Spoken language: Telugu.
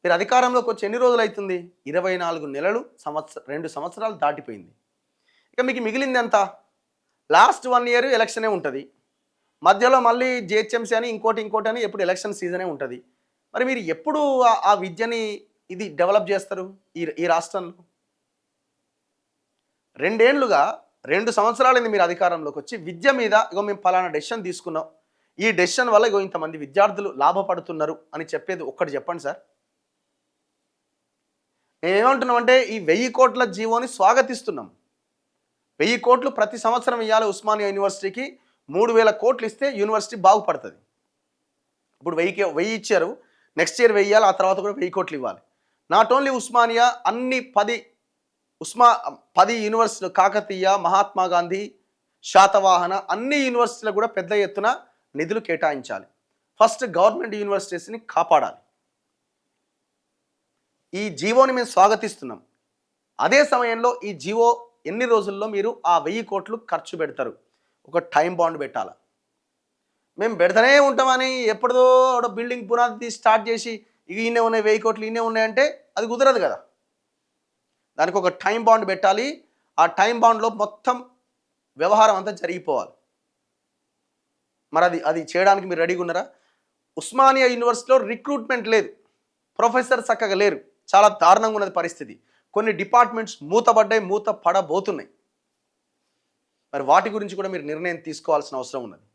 మీరు అధికారంలోకి వచ్చి ఎన్ని రోజులు అవుతుంది? 24 నెలలు 2 సంవత్సరాలు దాటిపోయింది. ఇక మీకు మిగిలింది ఎంత? లాస్ట్ 1 ఇయర్ ఎలక్షనే ఉంటుంది. మధ్యలో మళ్ళీ జిహెచ్ఎంసీ అని ఇంకోటి అని ఎప్పుడు ఎలక్షన్ సీజనే ఉంటుంది. మరి మీరు ఎప్పుడు ఆ విద్యని ఇది డెవలప్ చేస్తారు ఈ ఈ రాష్ట్రంలో? 2 ఏళ్లుగా 2 సంవత్సరాలైంది మీరు అధికారంలోకి వచ్చి విద్య మీద ఇగో మేము పలానా డెసిషన్ తీసుకున్నాం. ఈ డెసిషన్ వల్ల ఇగో ఇంతమంది విద్యార్థులు లాభపడుతున్నారు అని చెప్పేది ఒక్కటి చెప్పండి సార్. మేమేమంటున్నామంటే ఈ 1000 కోట్ల జీవోని స్వాగతిస్తున్నాం. 1000 కోట్లు ప్రతి సంవత్సరం ఇవ్వాలి ఉస్మానియా యూనివర్సిటీకి. 3000 కోట్లు ఇస్తే యూనివర్సిటీ బాగుపడుతుంది. ఇప్పుడు 1000 ఇచ్చారు, నెక్స్ట్ ఇయర్ 1000 ఇవ్వాలి, ఆ తర్వాత కూడా 1000 కోట్లు ఇవ్వాలి. నాట్ ఓన్లీ ఉస్మానియా, అన్ని 10 యూనివర్సిటీలు, కాకతీయ, మహాత్మా గాంధీ, శాతవాహన అన్ని యూనివర్సిటీలకు కూడా పెద్ద ఎత్తున నిధులు కేటాయించాలి. ఫస్ట్ గవర్నమెంట్ యూనివర్సిటీస్ని కాపాడాలి. ఈ జీవోని మేము స్వాగతిస్తున్నాం. అదే సమయంలో ఈ జీవో ఎన్ని రోజుల్లో మీరు ఆ 1000 కోట్లు ఖర్చు పెడతారు? ఒక టైం బాండ్ పెట్టాలి. మేము పెడతానే ఉంటామని ఎప్పుడో బిల్డింగ్ పునాది స్టార్ట్ చేసి ఇక ఈయనే ఉన్నాయి 1000 కోట్లు ఈయనే ఉన్నాయంటే అది కుదరదు కదా. దానికి ఒక టైం బాండ్ పెట్టాలి. ఆ టైం బాండ్లో మొత్తం వ్యవహారం అంతా జరిగిపోవాలి. మరి అది చేయడానికి మీరు రెడీగా ఉన్నారా? ఉస్మానియా యూనివర్సిటీలో రిక్రూట్మెంట్ లేదు, ప్రొఫెసర్ చక్కగా లేరు, చాలా దారుణంగా ఉన్నది పరిస్థితి. కొన్ని డిపార్ట్మెంట్స్ మూతపడ్డాయి, మూత పడబోతున్నాయి. మరి వాటి గురించి కూడా మీరు నిర్ణయం తీసుకోవాల్సిన అవసరం ఉన్నది.